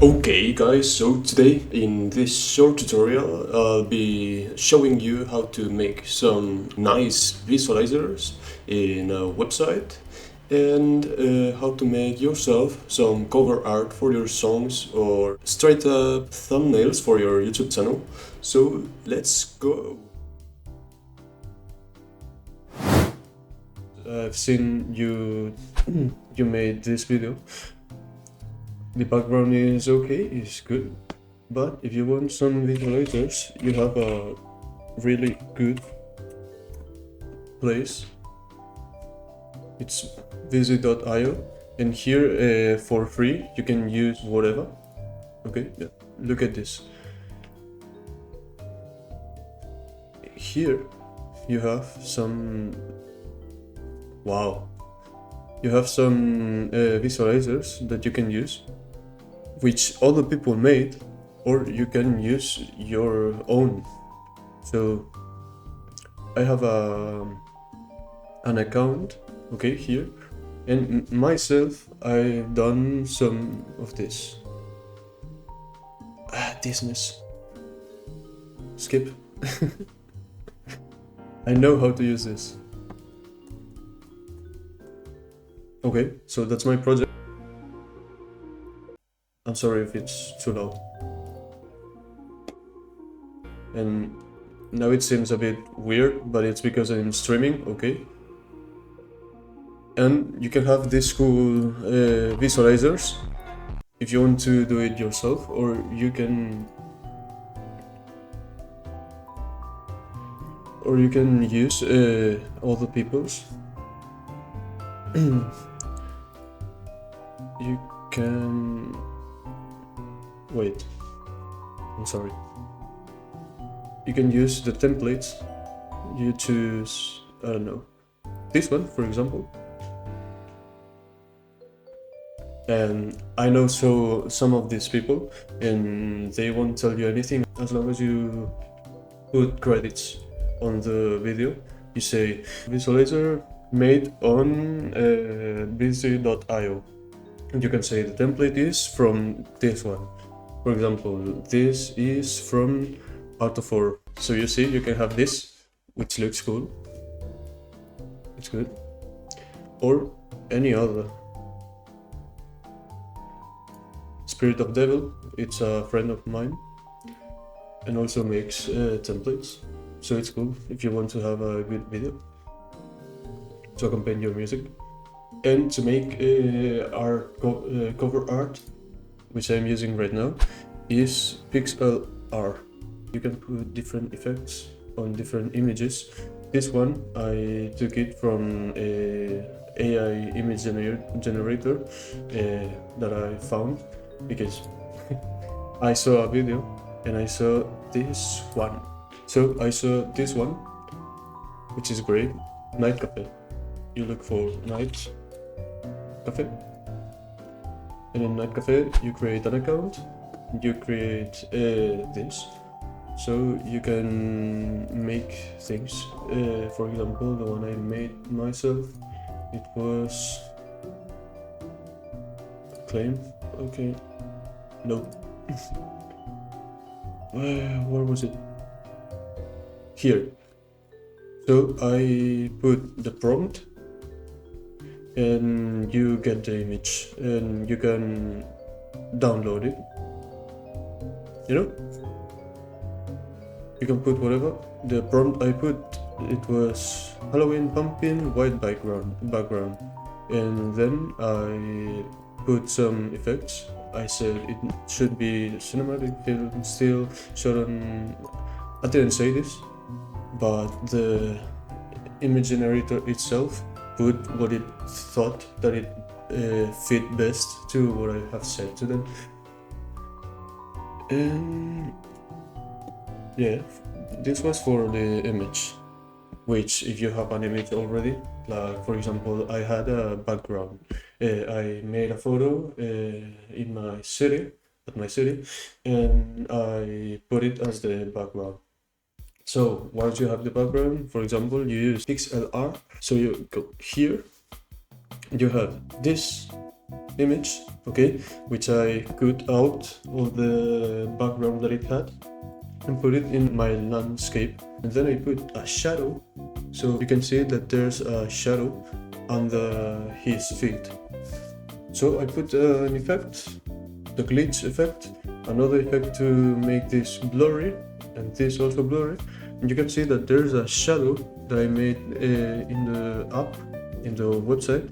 Okay guys, so today in this short tutorial I'll be showing you how to make some nice visualizers in a website and how to make yourself some cover art for your songs or straight up thumbnails for your YouTube channel. So let's go! I've seen you made this video. The background is okay, it's good, but if you want some visualizers, you have a really good place. It's visit.io, and here for free you can use whatever. Okay, yeah. Look at this. Here you have some. Wow. You have some visualizers that you can use, which other people made, or you can use your own. So I have an account, okay, here, and myself I've done some of this. Thisness. Skip. I know how to use this. Okay, so that's my project. I'm sorry if it's too loud. And now it seems a bit weird, but it's because I'm streaming, okay? And you can have these cool visualizers if you want to do it yourself, or you can use other people's. You can wait, I'm sorry. You can use the templates. You choose, I don't know, this one for example. And I know some of these people, and they won't tell you anything as long as you put credits on the video. You say visualizer made on busy.io. You can say the template is from this one. For example, this is from Art of 4. So you see, you can have this, which looks cool. It's good. Or any other. Spirit of Devil, it's a friend of mine, and also makes templates. So it's cool if you want to have a good video to accompany your music. And to make cover art, which I'm using right now, is pixel art. You can put different effects on different images. This one I took it from a AI image generator that I found because I saw a video and I saw this one. So I saw this one, which is great. Night cafe. You look for night cafe, and in night cafe you create an account. You create this, so you can make things. For example, the one I made myself, it was claim. Okay, no. Where was it? Here. So I put the prompt, and you get the image, and you can download it. You know, you can put whatever. The prompt I put, it was Halloween pumpkin white background, and then I put some effects. I said it should be cinematic film still shot on. I didn't say this, but the image generator itself put what it thought that it fit best to what I have said to them. And yeah, this was for the image, which if you have an image already, like for example, I had a background. I made a photo in my city, and I put it as the background. So once you have the background, for example, you use pixel art. So you go here, you have this image, okay, which I cut out all the background that it had and put it in my landscape, and then I put a shadow, so you can see that there's a shadow under his feet. So I put an effect, the glitch effect, another effect to make this blurry and this also blurry, and you can see that there's a shadow that I made in the app, in the website,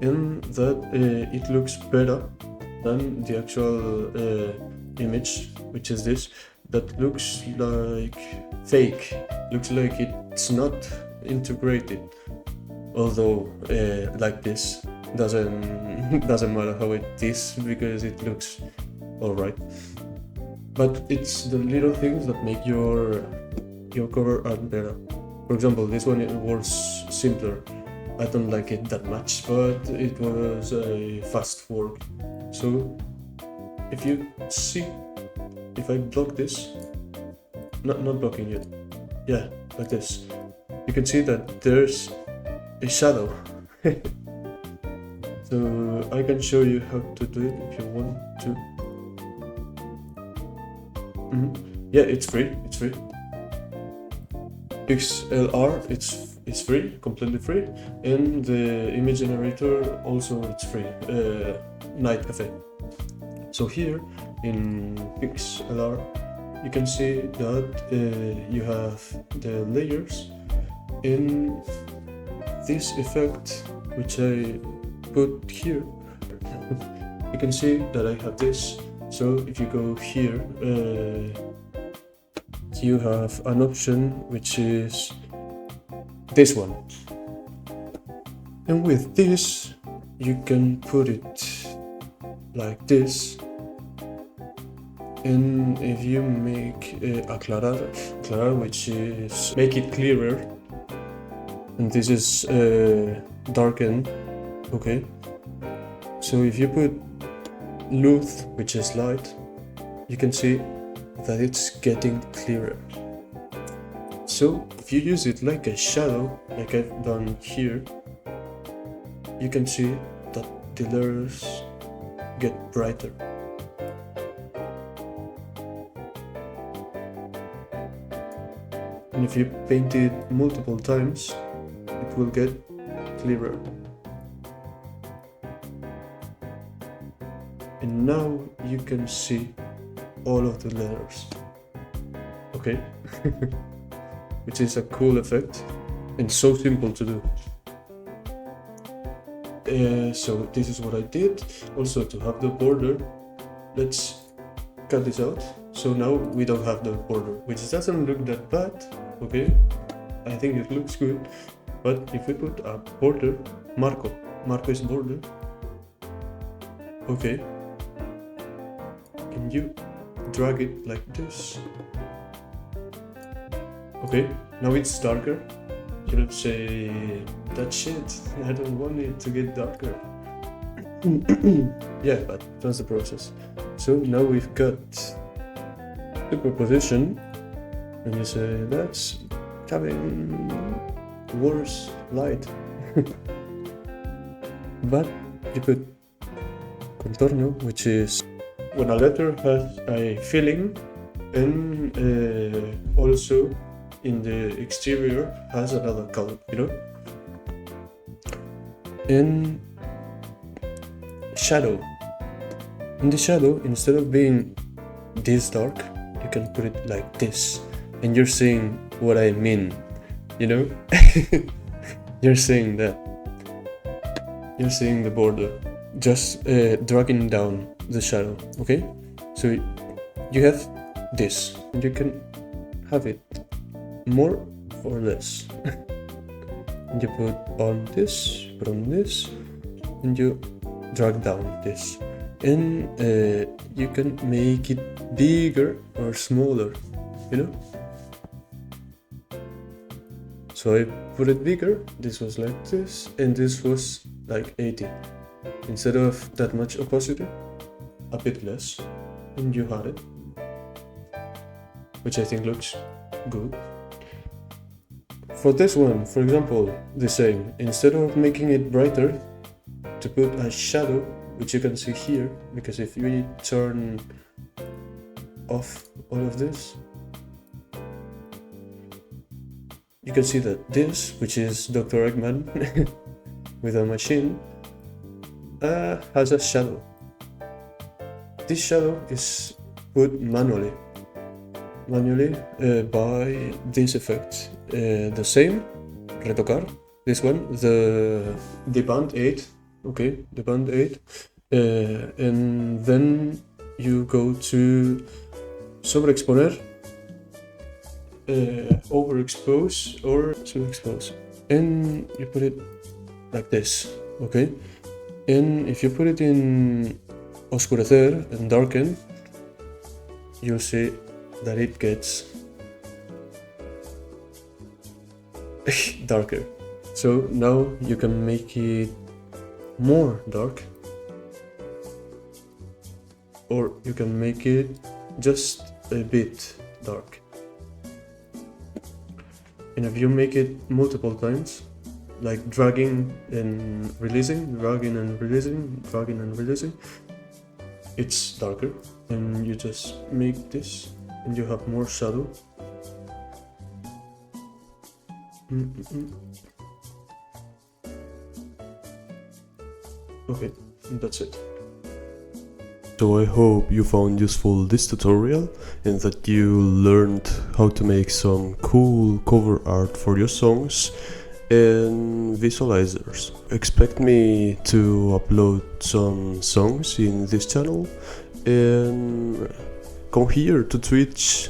and that it looks better than the actual image, which is this, that looks like fake, looks like it's not integrated, although like this doesn't matter how it is because it looks alright. But it's the little things that make your cover art better. For example, this one, it was simpler. I don't like it that much, but it was a fast work. So if you see, if I block this, not blocking it, yeah, like this, you can see that there's a shadow. So I can show you how to do it if you want to. Yeah, it's free. PixLR, it's free, completely free, and the image generator also it's free. Night Cafe. So here in PixLR, you can see that you have the layers in this effect, which I put here. You can see that I have this. So if you go here, you have an option which is this one, and with this you can put it like this, and if you make aclarar, which is make it clearer, and this is darken, okay. So if you put luz, which is light, you can see that it's getting clearer. So if you use it like a shadow, like I've done here, you can see that the layers get brighter. And if you paint it multiple times, it will get clearer. And now you can see all of the layers, okay? Which is a cool effect and so simple to do. So this is what I did. Also, to have the border, let's cut this out. So now we don't have the border, which doesn't look that bad, okay? I think it looks good. But if we put a border, Marco is border, okay, and you drag it like this, okay, now it's darker. You would say, that shit, I don't want it to get darker. Yeah, but that's the process. So now we've got superposition, and you say that's having worse light. But you put contorno, which is when a letter has a filling, and also in the exterior has another color, you know? And shadow. In the shadow, instead of being this dark, you can put it like this, and you're seeing what I mean, you know? You're seeing that. You're seeing the border, just dragging down the shadow, okay? So you have this, and you can have it more or less. And you put on this, and you drag down this. And you can make it bigger or smaller, you know? So I put it bigger, this was like this, and this was like 80. Instead of that much opacity, a bit less, and you had it, which I think looks good. For this one, for example, the same. Instead of making it brighter, to put a shadow, which you can see here, because if we turn off all of this, you can see that this, which is Dr. Eggman with a machine, has a shadow. This shadow is put manually by this effect. The same, retocar, this one, the band 8, okay, the band 8, and then you go to sobreexponer, overexpose or subexpose, and you put it like this, okay? And if you put it in oscurecer and darken, you'll see that it gets darker. So now you can make it more dark, or you can make it just a bit dark. And if you make it multiple times, like dragging and releasing, dragging and releasing, dragging and releasing, it's darker. And you just make this and you have more shadow. Okay, that's it. So I hope you found useful this tutorial and that you learned how to make some cool cover art for your songs and visualizers. Expect me to upload some songs in this channel, and come here to Twitch.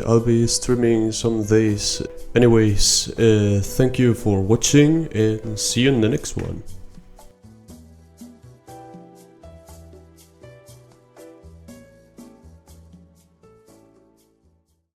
I'll be streaming some days. Anyways, thank you for watching and see you in the next one.